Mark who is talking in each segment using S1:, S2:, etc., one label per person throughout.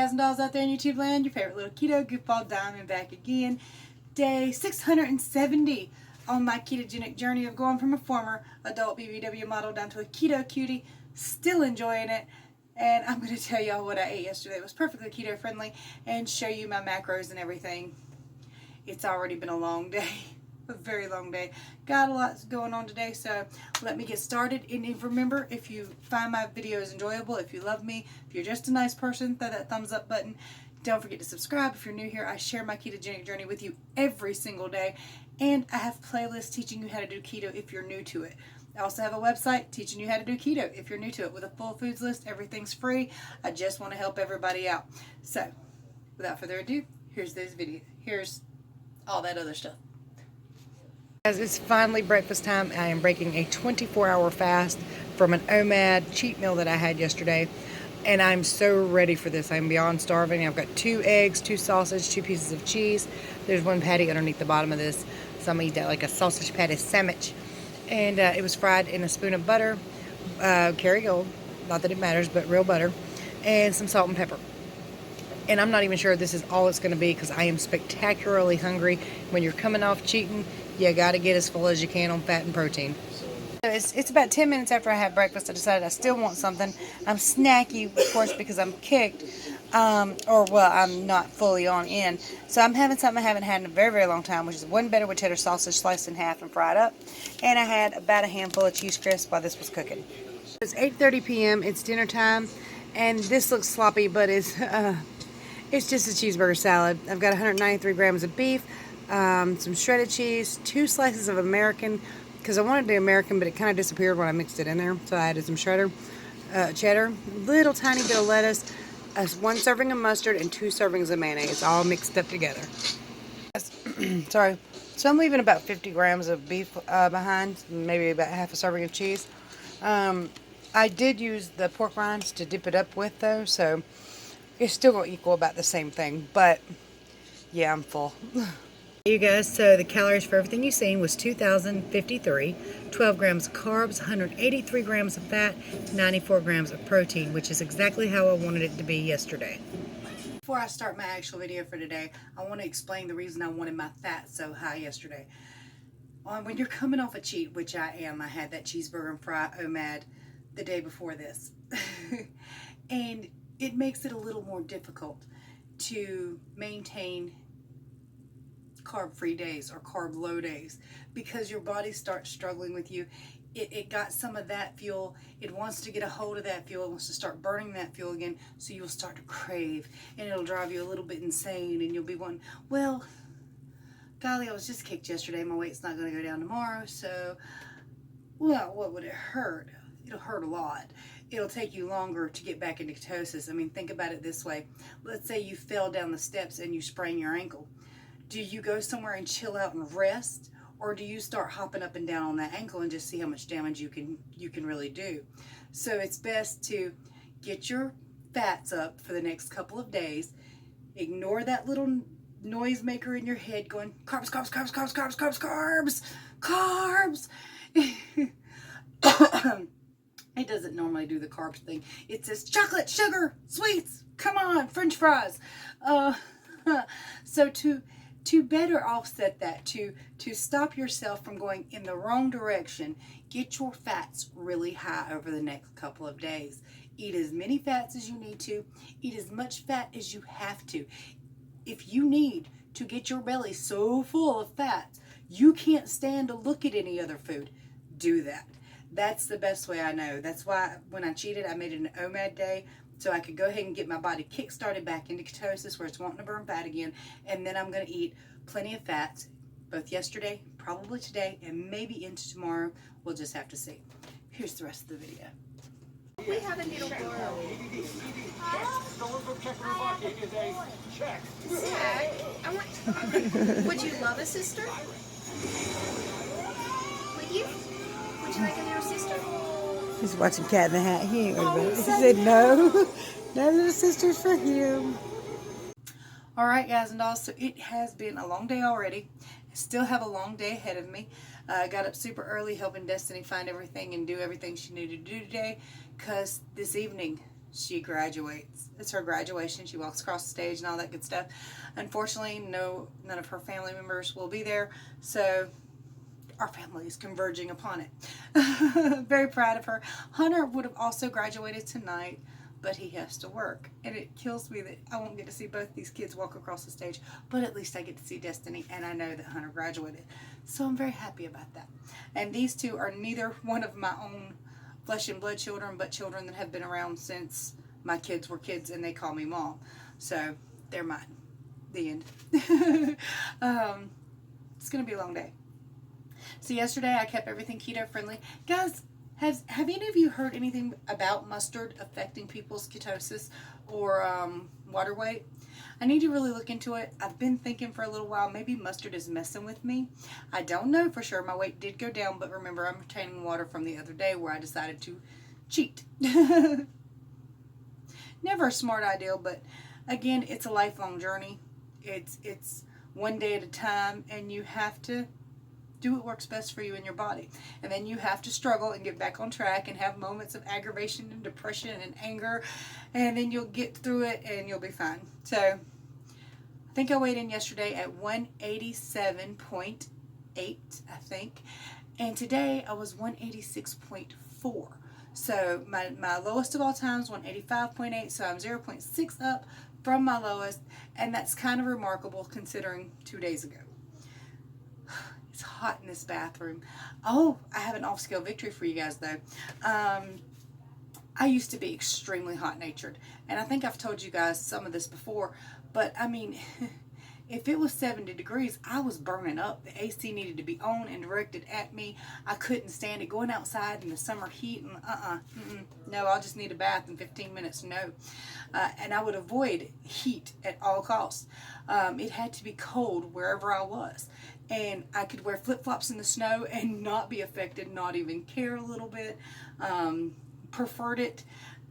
S1: Guys and dolls out there in YouTube land, your favorite little keto goofball Diamond back again. Day 670 on my ketogenic journey of going from a former adult BBW model down to a keto cutie. Still enjoying it. And I'm going to tell y'all what I ate yesterday. It was perfectly keto friendly and show you my macros and everything. It's already been a long day. A very long day. Got a lot going on today, so let me get started. And remember, if you find my videos enjoyable, if you love me, if you're just a nice person, throw that thumbs up button. Don't forget to subscribe. If you're new here, I share my ketogenic journey with you every single day, and I have playlists teaching you how to do keto if you're new to it. I also have a website teaching you how to do keto if you're new to it with a full foods list. Everything's free. I just want to help everybody out. So without further ado, here's this video. Here's all that other stuff. As it's finally breakfast time, I am breaking a 24-hour fast from an OMAD cheat meal that I had yesterday, and I'm so ready for this. I'm beyond starving. I've got 2 eggs, 2 sausage, 2 pieces of cheese. There's 1 patty underneath the bottom of this, so I'm gonna eat that like a sausage patty sandwich. And it was fried in a spoon of butter, Kerrygold, not that it matters, but real butter, and some salt and pepper. And I'm not even sure this is all it's going to be because I am spectacularly hungry. When you're coming off cheating, you got to get as full as you can on fat and protein. So it's about 10 minutes after I had breakfast. I decided I still want something. I'm snacky, of course, because I'm kicked. I'm not fully on in. So I'm having something I haven't had in a very, very long time, which is 1 better with cheddar sausage sliced in half and fried up. And I had about a handful of cheese crisps while this was cooking. It's 8:30 p.m. It's dinner time. And this looks sloppy, but it's just a cheeseburger salad. I've got 193 grams of beef, some shredded cheese, 2 slices of American, because I wanted the American, but it kind of disappeared when I mixed it in there. So I added some cheddar, little tiny bit of lettuce, 1 serving of mustard, and 2 servings of mayonnaise, all mixed up together. Sorry. So I'm leaving about 50 grams of beef behind, maybe about half a serving of cheese. I did use the pork rinds to dip it up with, though, so it's still going to equal about the same thing, but yeah, I'm full. You guys, so the calories for everything you've seen was 2,053, 12 grams of carbs, 183 grams of fat, 94 grams of protein, which is exactly how I wanted it to be yesterday. Before I start my actual video for today, I want to explain the reason I wanted my fat so high yesterday. When you're coming off a cheat, which I am, I had that cheeseburger and fry OMAD the day before this. And it makes it a little more difficult to maintain carb-free days or carb-low days because your body starts struggling with you. It got some of that fuel. It wants to get a hold of that fuel. It wants to start burning that fuel again, so you'll start to crave, and it'll drive you a little bit insane, and you'll be wanting, well, golly, I was just kicked yesterday. My weight's not going to go down tomorrow, so, well, what would it hurt? It'll hurt a lot. It'll take you longer to get back into ketosis. I mean, think about it this way. Let's say you fell down the steps and you sprain your ankle. Do you go somewhere and chill out and rest? Or do you start hopping up and down on that ankle and just see how much damage you can really do? So it's best to get your fats up for the next couple of days. Ignore that little noise maker in your head going, carbs, carbs, carbs, carbs, carbs, carbs, carbs, carbs. It doesn't normally do the carbs thing. It says chocolate, sugar, sweets, come on, french fries. So to better offset that, to stop yourself from going in the wrong direction, get your fats really high over the next couple of days. Eat as many fats as you need to. Eat as much fat as you have to. If you need to get your belly so full of fats, you can't stand to look at any other food, do that. That's the best way I know. That's why when I cheated, I made it an OMAD day so I could go ahead and get my body kick-started back into ketosis where it's wanting to burn fat again. And then I'm going to eat plenty of fats, both yesterday, probably today, and maybe into tomorrow. We'll just have to see. Here's the rest of the video.
S2: We have a needle blow. Zach, would you love a sister? Would you? Would you like a little sister?
S1: He's watching Cat in the Hat. He ain't gonna He said no. No little sisters for him. Alright guys and dolls, so it has been a long day already. I still have a long day ahead of me. I got up super early helping Destiny find everything and do everything she needed to do today because this evening she graduates. It's her graduation. She walks across the stage and all that good stuff. Unfortunately, none of her family members will be there, so our family is converging upon it. Very proud of her. Hunter would have also graduated tonight, but he has to work, and it kills me that I won't get to see both these kids walk across the stage, but at least I get to see Destiny, and I know that Hunter graduated, so I'm very happy about that. And these two are neither one of my own flesh and blood children, but children that have been around since my kids were kids, and they call me mom, so they're mine. The end. It's gonna be a long day. So yesterday I kept everything keto friendly. Guys, have any of you heard anything about mustard affecting people's ketosis or water weight? I need to really look into it. I've been thinking for a little while, maybe mustard is messing with me. I don't know for sure. My weight did go down, but remember, I'm retaining water from the other day where I decided to cheat. Never a smart idea, but again, it's a lifelong journey. It's one day at a time, and you have to do what works best for you and your body. And then you have to struggle and get back on track and have moments of aggravation and depression and anger, and then you'll get through it and you'll be fine. So I think I weighed in yesterday at 187.8, I think, and today I was 186.4. So my lowest of all time is 185.8, so I'm 0.6 up from my lowest, and that's kind of remarkable considering 2 days ago. It's hot in this bathroom. Oh, I have an off-scale victory for you guys, though. I used to be extremely hot-natured, and I think I've told you guys some of this before, but I mean, if it was 70 degrees, I was burning up. The AC needed to be on and directed at me. I couldn't stand it. Going outside in the summer heat, and no, I'll just need a bath in 15 minutes, no. And I would avoid heat at all costs. It had to be cold wherever I was. And I could wear flip-flops in the snow and not be affected, not even care a little bit. Preferred it.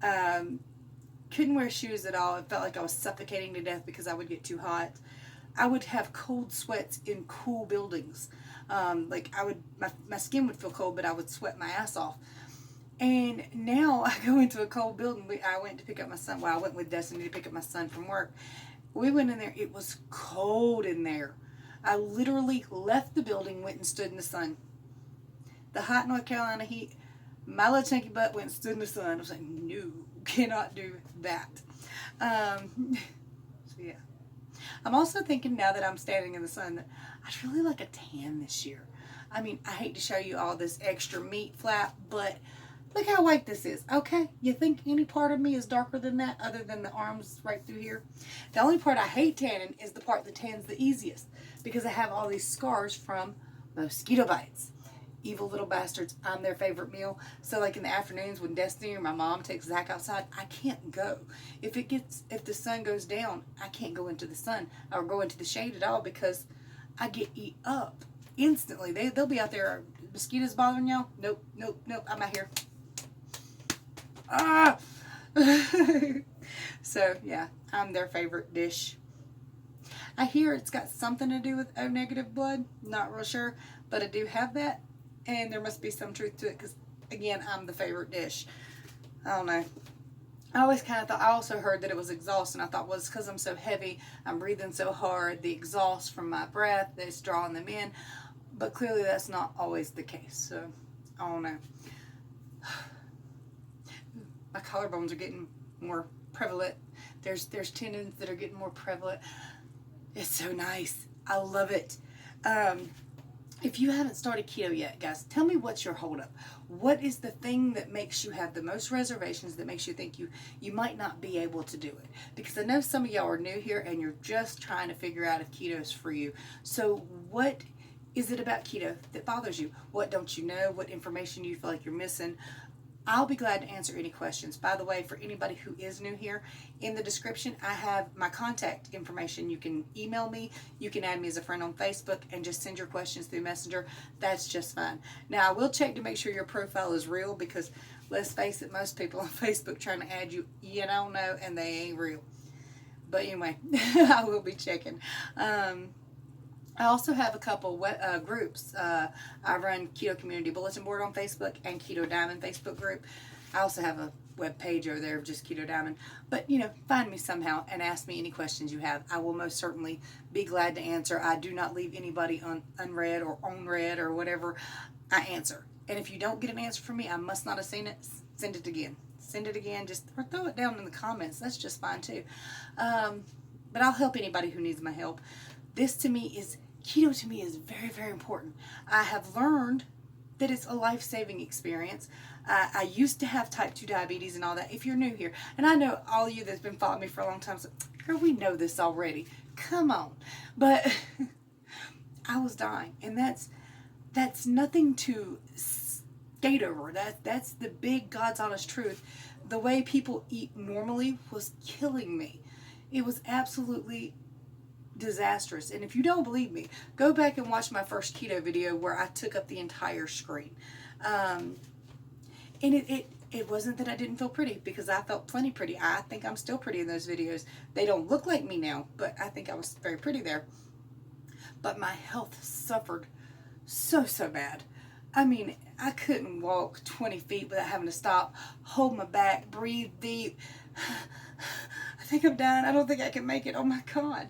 S1: Couldn't wear shoes at all. It felt like I was suffocating to death because I would get too hot. I would have cold sweats in cool buildings. Like my skin would feel cold, but I would sweat my ass off. And now I go into a cold building. I went to pick up my son. Well, I went with Destiny to pick up my son from work. We went in there. It was cold in there. I literally left the building, went and stood in the sun. The hot North Carolina heat, my little chunky butt went and stood in the sun. I was like, no, cannot do that. So yeah. I'm also thinking now that I'm standing in the sun that I'd really like a tan this year. I mean, I hate to show you all this extra meat flap, but look how white this is. Okay, you think any part of me is darker than that other than the arms right through here? The only part I hate tanning is the part that tans the easiest because I have all these scars from mosquito bites. Evil little bastards. I'm their favorite meal. So like in the afternoons when Destiny or my mom takes Zach outside, I can't go. If the sun goes down, I can't go into the sun or go into the shade at all because I get eat up instantly. They'll be out there. Mosquitoes bothering y'all? Nope. I'm out here. Ah! So yeah, I'm their favorite dish. I hear it's got something to do with O negative blood. Not real sure, but I do have that, and there must be some truth to it because, again, I'm the favorite dish. I don't know. I always kind of thought, I also heard that it was exhaust, and I thought, well, it's because I'm so heavy, I'm breathing so hard, the exhaust from my breath that's drawing them in, but clearly that's not always the case, so I don't know. My collarbones are getting more prevalent. There's tendons that are getting more prevalent. It's so nice. I love it. If you haven't started keto yet, guys, tell me what's your holdup. What is the thing that makes you have the most reservations, that makes you think you might not be able to do it? Because I know some of y'all are new here and you're just trying to figure out if keto is for you. So what is it about keto that bothers you? What don't you know? What information do you feel like you're missing? I'll be glad to answer any questions. By the way, for anybody who is new here, in the description, I have my contact information. You can email me, you can add me as a friend on Facebook, and just send your questions through Messenger. That's just fine. Now, I will check to make sure your profile is real because, let's face it, most people on Facebook trying to add you, you don't know, and they ain't real. But anyway, I will be checking. I also have a couple groups. I run Keto Community Bulletin Board on Facebook and Keto Diamond Facebook group. I also have a web page over there of just Keto Diamond. But, find me somehow and ask me any questions you have. I will most certainly be glad to answer. I do not leave anybody unread or unread or whatever. I answer. And if you don't get an answer from me, I must not have seen it. Send it again. Send it again. Or throw it down in the comments. That's just fine too. But I'll help anybody who needs my help. Keto to me is very, very important. I have learned that it's a life-saving experience. I used to have type 2 diabetes and all that. If you're new here, and I know all of you that's been following me for a long time, so, girl, we know this already. Come on. But I was dying, and that's nothing to skate over. That's the big God's honest truth. The way people eat normally was killing me. It was absolutely disastrous. And if you don't believe me, go back and watch my first keto video where I took up the entire screen. And it wasn't that I didn't feel pretty, because I felt plenty pretty. I think I'm still pretty in those videos. They don't look like me now, but I think I was very pretty there. But my health suffered so bad. I mean, I couldn't walk 20 feet without having to stop, hold my back, breathe deep. I think I'm dying. I don't think I can make it. Oh my God.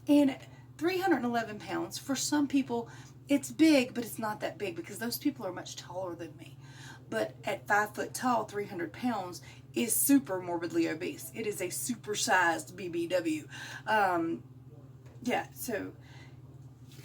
S1: And 311 pounds, for some people, it's big, but it's not that big because those people are much taller than me. But at 5 foot tall, 300 pounds is super morbidly obese. It is a supersized BBW. Yeah, so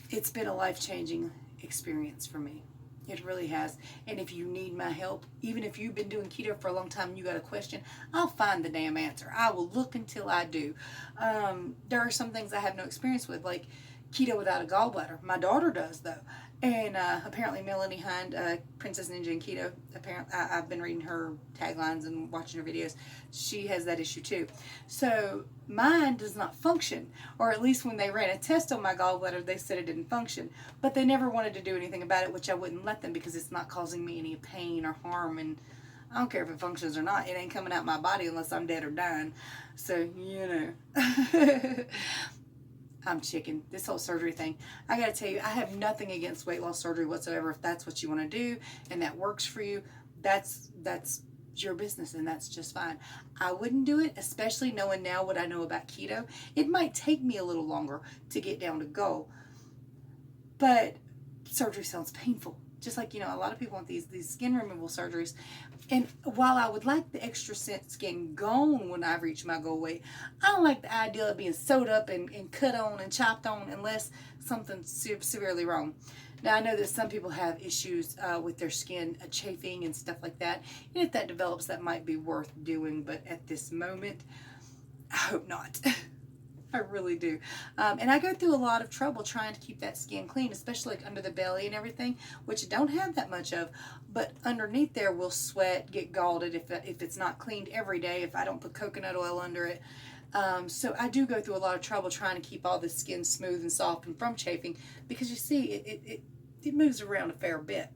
S1: it's been a life-changing experience for me. It really has. And if you need my help, even if you've been doing keto for a long time and you got a question, I'll find the damn answer. I will look until I do. There are some things I have no experience with, like keto without a gallbladder. My daughter does, though. And apparently Melanie Hind, Princess Ninja and Keto, apparently I've been reading her taglines and watching her videos. She has that issue too. So mine does not function, or at least when they ran a test on my gallbladder, they said it didn't function. But they never wanted to do anything about it, which I wouldn't let them, because it's not causing me any pain or harm. And I don't care if it functions or not. It ain't coming out my body unless I'm dead or dying. So, I'm chicken. This whole surgery thing, I gotta tell you, I have nothing against weight loss surgery whatsoever. If that's what you want to do and that works for you, that's your business, and that's just fine. I wouldn't do it, especially knowing now what I know about keto. It might take me a little longer to get down to goal, but surgery sounds painful. Just like, a lot of people want these skin removal surgeries. And while I would like the extra skin gone when I reach my goal weight, I don't like the idea of being sewed up and cut on and chopped on unless something's severely wrong. Now, I know that some people have issues with their skin chafing and stuff like that. And if that develops, that might be worth doing. But at this moment, I hope not. I really do. And I go through a lot of trouble trying to keep that skin clean, especially like under the belly and everything, which I don't have that much of. But underneath there will sweat, get galled if it's not cleaned every day, if I don't put coconut oil under it. So I do go through a lot of trouble trying to keep all the skin smooth and soft and from chafing, because you see, it moves around a fair bit.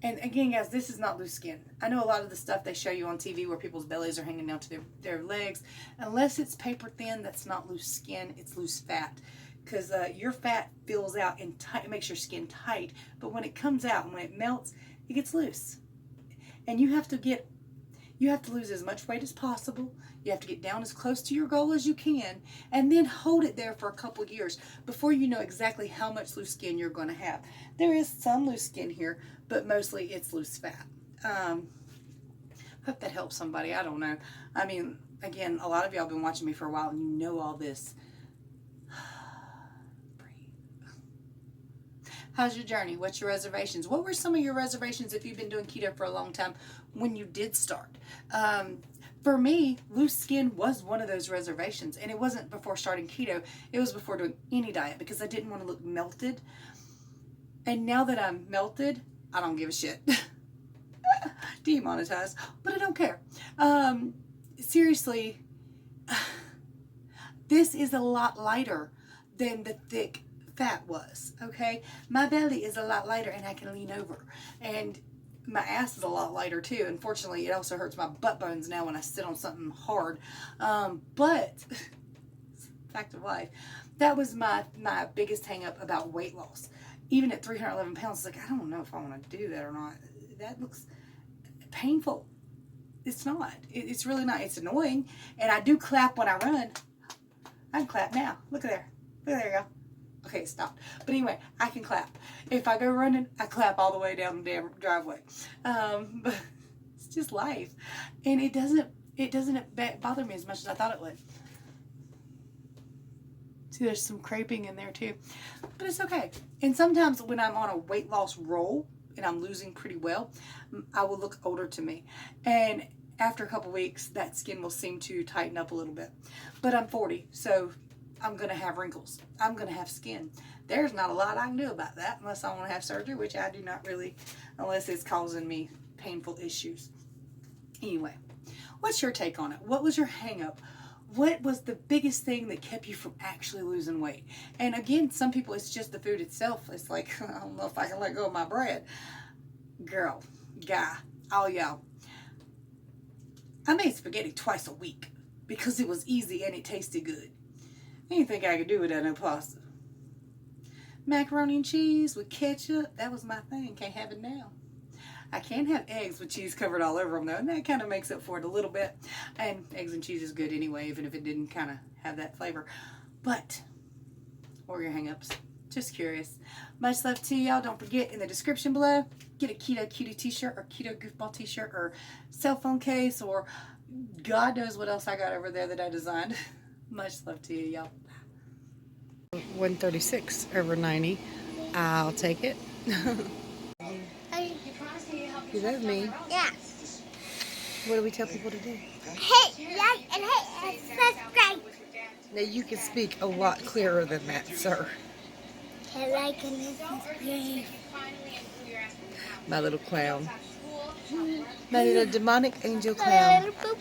S1: And again, guys, this is not loose skin. I know a lot of the stuff they show you on TV where people's bellies are hanging down to their legs. Unless it's paper thin, that's not loose skin. It's loose fat. Because your fat fills out and it makes your skin tight. But when it comes out and when it melts, it gets loose. And you have to lose as much weight as possible. You have to get down as close to your goal as you can, and then hold it there for a couple of years before you know exactly how much loose skin you're going to have. There is some loose skin here, but mostly it's loose fat. Hope that helps somebody. I don't know. I mean, again, a lot of y'all have been watching me for a while, and you know all this. Breathe. How's your journey? What's your reservations? What were some of your reservations if you've been doing keto for a long time when you did start? For me, loose skin was one of those reservations, and it wasn't before starting keto. It was before doing any diet, because I didn't want to look melted. And now that I'm melted, I don't give a shit. Demonetized, but I don't care. Seriously, this is a lot lighter than the thick fat was, okay? My belly is a lot lighter, and I can lean over. And my ass is a lot lighter too. Unfortunately, it also hurts my butt bones now when I sit on something hard. But fact of life, that was my biggest hang up about weight loss. Even at 311 pounds, it's like, I don't know if I want to do that or not. That looks, painful. It's not. It's really not. It's annoying. And I do clap when I run. I can clap now. Look at there. Look at there, y'all. Okay, it stopped. But anyway, I can clap. If I go running, I clap all the way down the damn driveway. But it's just life. And it doesn't bother me as much as I thought it would. See, there's some creping in there too. But it's okay. And sometimes when I'm on a weight loss roll and I'm losing pretty well, I will look older to me. And after a couple weeks, that skin will seem to tighten up a little bit. But I'm 40, so I'm going to have wrinkles. I'm going to have skin. There's not a lot I can do about that unless I want to have surgery, which I do not really, unless it's causing me painful issues. Anyway, what's your take on it? What was your hang up? What was the biggest thing that kept you from actually losing weight? And again, some people, it's just the food itself. It's like, I don't know if I can let go of my bread. Girl, guy, all y'all. I made spaghetti twice a week because it was easy and it tasted good. I didn't think I could do without no pasta. Macaroni and cheese with ketchup, that was my thing. Can't have it now. I can have eggs with cheese covered all over them though, and that kind of makes up for it a little bit. And eggs and cheese is good anyway, even if it didn't kind of have that flavor. But, what were your hang-ups? Just curious. Much love to y'all. Don't forget, in the description below, get a Keto Cutie t-shirt or Keto Goofball t-shirt or cell phone case or God knows what else I got over there that I designed. Much love to you, y'all. 136 over 90. I'll take it. You love me.
S3: Yeah.
S1: What do we tell people to do?
S3: Hit like and hit and subscribe.
S1: Now you can speak a lot clearer than that, sir.
S3: Hit like and subscribe.
S1: My little clown. My little demonic angel clown.
S3: Boop.